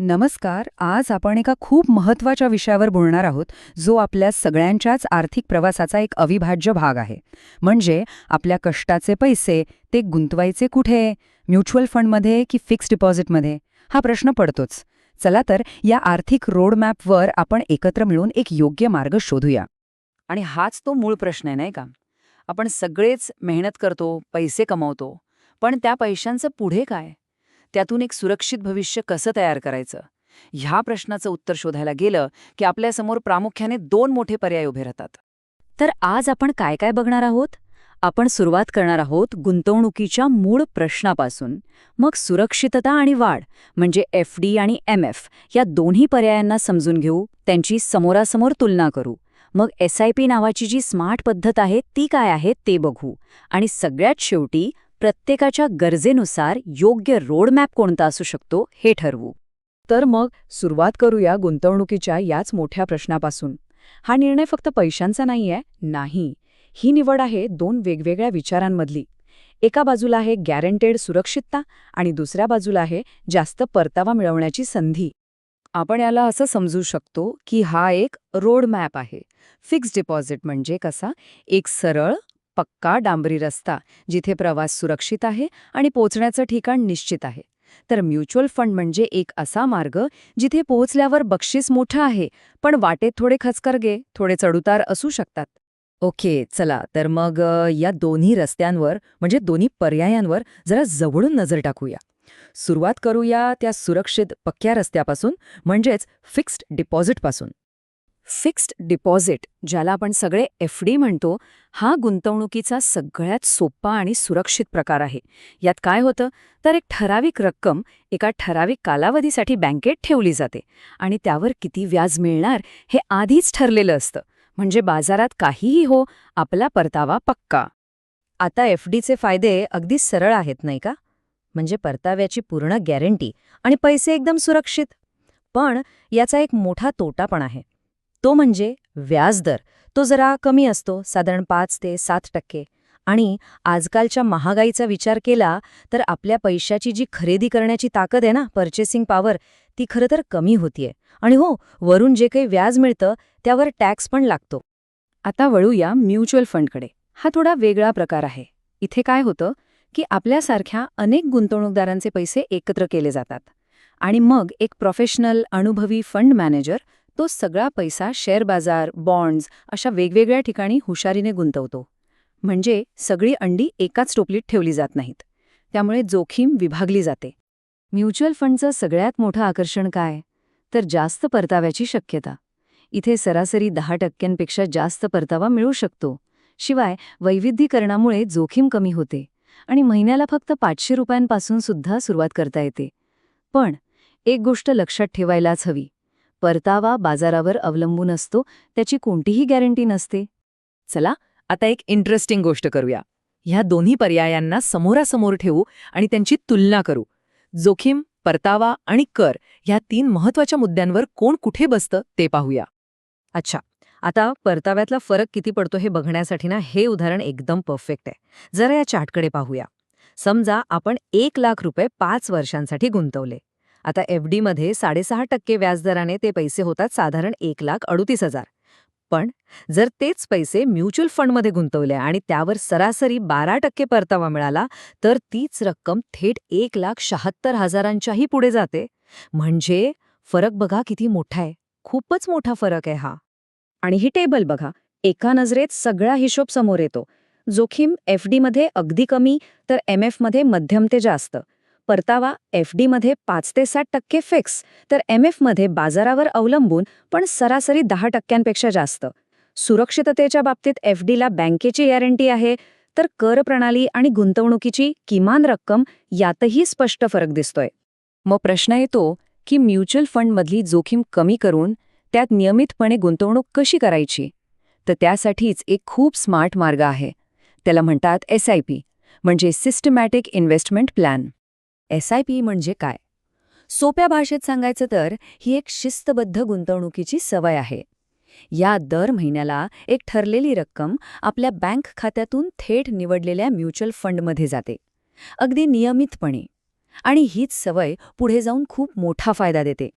नमस्कार. आज आपण एका खूप महत्त्वाच्या विषयावर बोलणार आहोत, जो आपल्या सगळ्यांच्याच आर्थिक प्रवासाचा एक अविभाज्य भाग आहे. म्हणजे आपल्या कष्टाचे पैसे ते गुंतवायचे कुठे? म्युच्युअल फंडमध्ये की फिक्स्ड डिपॉझिटमध्ये? हा प्रश्न पडतोच. चला तर या आर्थिक रोडमॅपवर आपण एकत्र मिळून एक योग्य मार्ग शोधूया. आणि हाच तो मूळ प्रश्न आहे, नाही का? आपण सगळेच मेहनत करतो, पैसे कमावतो. पण त्या पैशांचं पुढे काय? त्यातून एक सुरक्षित भविष्य कसं तयार करायचं? ह्या प्रश्नाचं उत्तर शोधायला गेलं की आपल्यासमोर प्रामुख्याने दोन मोठे पर्याय उभे राहतात. तर आज आपण काय काय बघणार आहोत? आपण सुरुवात करणार आहोत गुंतवणुकीच्या मूळ प्रश्नापासून. मग सुरक्षितता आणि वाढ म्हणजे FD आणि MF या दोन्ही पर्यायांना समजून घेऊ, त्यांची समोरासमोर तुलना करू. मग SIP नावाची जी स्मार्ट पद्धत आहे ती काय आहे ते बघू. आणि सगळ्यात शेवटी प्रत्येकाच्या गरजेनुसार योग्य रोडमॅप कोणता असू शकतो हे ठरवू. तर मग सुरुवात करूया गुंतवणुकीच्या याच मोठ्या प्रश्नापासून. हा निर्णय फक्त पैशांचा नाहीये, नाही. ही निवड आहे दोन वेगवेगळ्या विचारांमधली. एका बाजूला आहे गॅरंटेड सुरक्षितता आणि दुसऱ्या बाजूला आहे जास्त परतावा मिळवण्याची संधी. आपण याला असं समजू शकतो की हा एक रोड मॅप आहे. फिक्स्ड डिपॉझिट म्हणजे कसा? एक सरळ, पक्का डांबरी रस्ता, जिथे प्रवास सुरक्षित आहे आणि पोहोचण्याचं ठिकाण निश्चित आहे. तर म्युच्युअल फंड म्हणजे एक असा मार्ग जिथे पोहोचल्यावर बक्षीस मोठं आहे, पण वाटेत थोडे खचकरगे, थोडे चढउतार असू शकतात. ओके, चला तर मग या दोन्ही रस्त्यांवर म्हणजे दोन्ही पर्यायांवर जरा जवळून नजर टाकूया. सुरुवात करूया त्या सुरक्षित पक्क्या रस्त्यापासून, म्हणजेच फिक्स्ड डिपॉझिटपासून. फिक्स्ड डिपॉझिट, ज्याला आपण सगळे FD म्हणतो, हा गुंतवणुकीचा सगळ्यात सोपा आणि सुरक्षित प्रकार आहे. यात काय होतं तर एक ठराविक रक्कम एका ठराविक कालावधीसाठी बँकेत ठेवली जाते आणि त्यावर किती व्याज मिळणार हे आधीच ठरलेलं असतं. म्हणजे बाजारात काहीही हो, आपला परतावा पक्का. आता FDचे फायदे अगदी सरळ आहेत नाही का? म्हणजे परताव्याची पूर्ण गॅरंटी आणि पैसे एकदम सुरक्षित. पण याचा एक मोठा तोटा पण आहे. तो म्हणजे व्याजदर. तो जरा कमी असतो, साधारण 5 ते 7%. आणि आजकालच्या महागाईचा विचार केला तर आपल्या पैशाची जी खरेदी करण्याची ताकद आहे ना, पर्चेसिंग पॉवर, ती खरं तर कमी होतीये. आणि हो, वरून जे काही व्याज मिळतं त्यावर टॅक्स पण लागतो. आता वळूया म्युच्युअल फंडकडे. हा थोडा वेगळा प्रकार आहे. इथे काय होतं की आपल्यासारख्या अनेक गुंतवणूकदारांचे पैसे एकत्र केले जातात आणि मग एक प्रोफेशनल अनुभवी फंड मॅनेजर तो सगळा पैसा शेअर बाजार, बॉन्ड्स अशा वेगवेगळ्या ठिकाणी हुशारीने गुंतवतो. म्हणजे सगळी अंडी एकाच टोपलीत ठेवली जात नाहीत. त्यामुळे जोखीम विभागली जाते. म्युच्युअल फंडचं सगळ्यात मोठं आकर्षण काय? तर जास्त परताव्याची शक्यता. इथे सरासरी 10%पेक्षा जास्त परतावा मिळू शकतो. शिवाय वैविध्यीकरणामुळे जोखीम कमी होते आणि महिन्याला फक्त 500 रुपयांपासून सुद्धा सुरुवात करता येते. पण एक गोष्ट लक्षात ठेवायलाच हवी. परतावा बाजारावर अवलंबून असतो, त्याची कोणतीही गॅरंटी नसते. चला आता एक इंटरेस्टिंग गोष्ट करूया. ह्या दोन्ही पर्यायांना समोरासमोर ठेवू आणि त्यांची तुलना करू. जोखीम, परतावा आणि कर ह्या 3 महत्वाच्या मुद्द्यांवर कोण कुठे बसतं ते पाहूया. अच्छा, आता परताव्यातला फरक किती पडतो हे बघण्यासाठी ना हे उदाहरण एकदम परफेक्ट आहे. जरा या चार्टकडे पाहूया. समजा आपण 1,00,000 रुपये 5 वर्षांसाठी गुंतवले. आता FD मध्ये 6.5% व्याजदराने ते पैसे होतात साधारण 1,38,000. पण जर तेच पैसे म्युच्युअल फंडमध्ये गुंतवले आणि त्यावर सरासरी 12% परतावा मिळाला, तर तीच रक्कम थेट 1,76,000च्याही पुढे जाते. म्हणजे फरक बघा किती मोठा आहे. खूपच मोठा फरक आहे हा. आणि ही टेबल बघा, एका नजरेत सगळा हिशोब समोर येतो. जोखीम FD मध्ये अगदी कमी, तर MF मध्ये मध्यम ते जास्त. परतावा FD मध्ये 5 ते 7% फिक्स, तर MF मध्ये बाजारावर अवलंबून पण सरासरी 10%पेक्षा जास्त. सुरक्षिततेच्या बाबतीत FD ला बँकेची गॅरंटी आहे, तर कर प्रणाली आणि गुंतवणुकीची किमान रक्कम यातही स्पष्ट फरक दिसतोय. मग प्रश्न येतो की म्युच्युअल फंडमधली जोखीम कमी करून त्यात नियमितपणे गुंतवणूक कशी करायची? तर त्यासाठीच एक खूप स्मार्ट मार्ग आहे. त्याला म्हणतात SIP, म्हणजे सिस्टमॅटिक इन्व्हेस्टमेंट प्लॅन. SIP म्हणजे काय? सोप्या भाषेत सांगायचं तर ही एक शिस्तबद्ध गुंतवणुकीची सवय आहे. या दर महिन्याला एक ठरलेली रक्कम आपल्या बँक खात्यातून थेट निवडलेल्या म्युच्युअल फंडमध्ये जाते. अगदी नियमितपणे. आणि हीच सवय पुढे जाऊन खूप मोठा फायदा देते.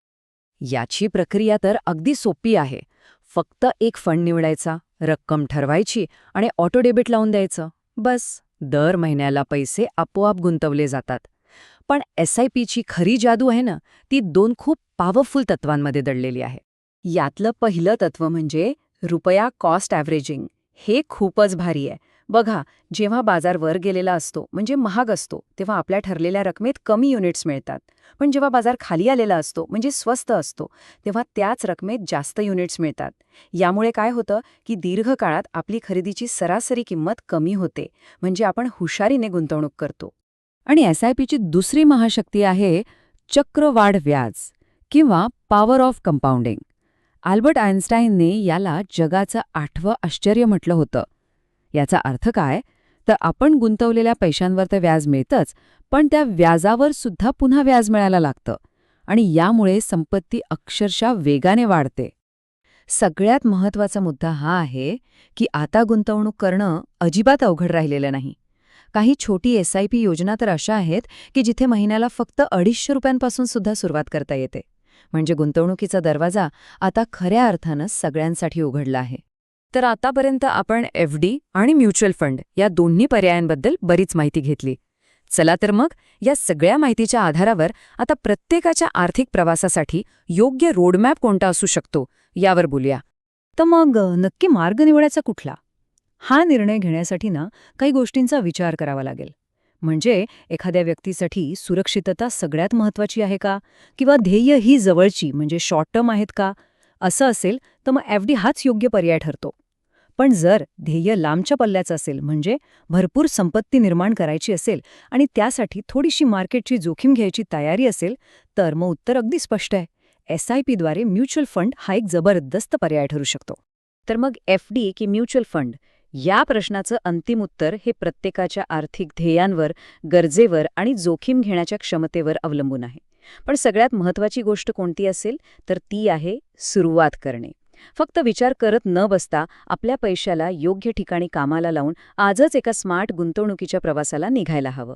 याची प्रक्रिया तर अगदी सोपी आहे. फक्त एक फंड निवडायचा, रक्कम ठरवायची आणि ऑटो डेबिट लावून द्यायचं. बस, दर महिन्याला पैसे आपोआप गुंतवले जातात. पण SIPची खरी जादू आहे ना, ती 2 खूप पॉवरफुल तत्वांमध्ये दडलेली आहे. यातलं पहिलं तत्व म्हणजे रुपया कॉस्ट ॲव्हरेजिंग. हे खूपच भारी आहे. बघा, जेव्हा बाजार वर गेलेला असतो म्हणजे महाग असतो, तेव्हा आपल्या ठरलेल्या रकमेत कमी युनिट्स मिळतात. पण जेव्हा बाजार खाली आलेला असतो म्हणजे स्वस्त असतो, तेव्हा त्याच रकमेत जास्त युनिट्स मिळतात. यामुळे काय होतं की दीर्घकाळात आपली खरेदीची सरासरी किंमत कमी होते, म्हणजे आपण हुशारीने गुंतवणूक करतो. आणि SIPची दुसरी महाशक्ती आहे चक्रवाढ व्याज किंवा पॉवर ऑफ कंपाऊंडिंग. अल्बर्ट आइन्स्टाईनने याला जगाचं 8वं आश्चर्य म्हटलं होतं. याचा अर्थ काय? तर आपण गुंतवलेल्या पैशांवर तर व्याज मिळतंच, पण त्या व्याजावर सुद्धा पुन्हा व्याज मिळायला लागतं आणि यामुळे संपत्ती अक्षरशः वेगाने वाढते. सगळ्यात महत्त्वाचा मुद्दा हा आहे की आता गुंतवणूक करणं अजिबात अवघड राहिलेलं नाही. काही छोटी SIP योजना तर अशा आहेत की जिथे महिन्याला फक्त 250 रुपयांपासून सुद्धा सुरुवात करता येते. म्हणजे गुंतवणुकीचा दरवाजा आता खऱ्या अर्थानं सगळ्यांसाठी उघडला आहे. तर आतापर्यंत आपण FD आणि म्युच्युअल फंड या दोन्ही पर्यायांबद्दल बरीच माहिती घेतली. चला तर मग या सगळ्या माहितीच्या आधारावर आता प्रत्येकाच्या आर्थिक प्रवासासाठी योग्य रोडमॅप कोणता असू शकतो यावर बोलूया. तर मग नक्की मार्ग निवडायचा कुठला? हा निर्णय घेण्यासाठी ना काही गोष्टींचा विचार करावा लागेल. म्हणजे एखाद्या व्यक्तीसाठी सुरक्षितता सगळ्यात महत्त्वाची आहे का? किंवा ध्येय ही जवळची म्हणजे शॉर्ट टर्म आहेत का? असं असेल तर मग FD हाच योग्य पर्याय ठरतो. पण जर ध्येय लांबच्या पल्ल्याचं असेल म्हणजे भरपूर संपत्ती निर्माण करायची असेल आणि त्यासाठी थोडीशी मार्केटची जोखीम घ्यायची तयारी असेल तर मग उत्तर अगदी स्पष्ट आहे. SIPद्वारे म्युच्युअल फंड हा एक जबरदस्त पर्याय ठरू शकतो. तर मग FD की म्युच्युअल फंड या प्रश्नाचं अंतिम उत्तर हे प्रत्येकाच्या आर्थिक ध्येयांवर, गरजेवर आणि जोखीम घेण्याच्या क्षमतेवर अवलंबून आहे. पण सगळ्यात महत्त्वाची गोष्ट कोणती असेल तर ती आहे सुरुवात करणे. फक्त विचार करत न बसता आपल्या पैशाला योग्य ठिकाणी कामाला लावून आजच एका स्मार्ट गुंतवणुकीच्या प्रवासाला निघायला हवं.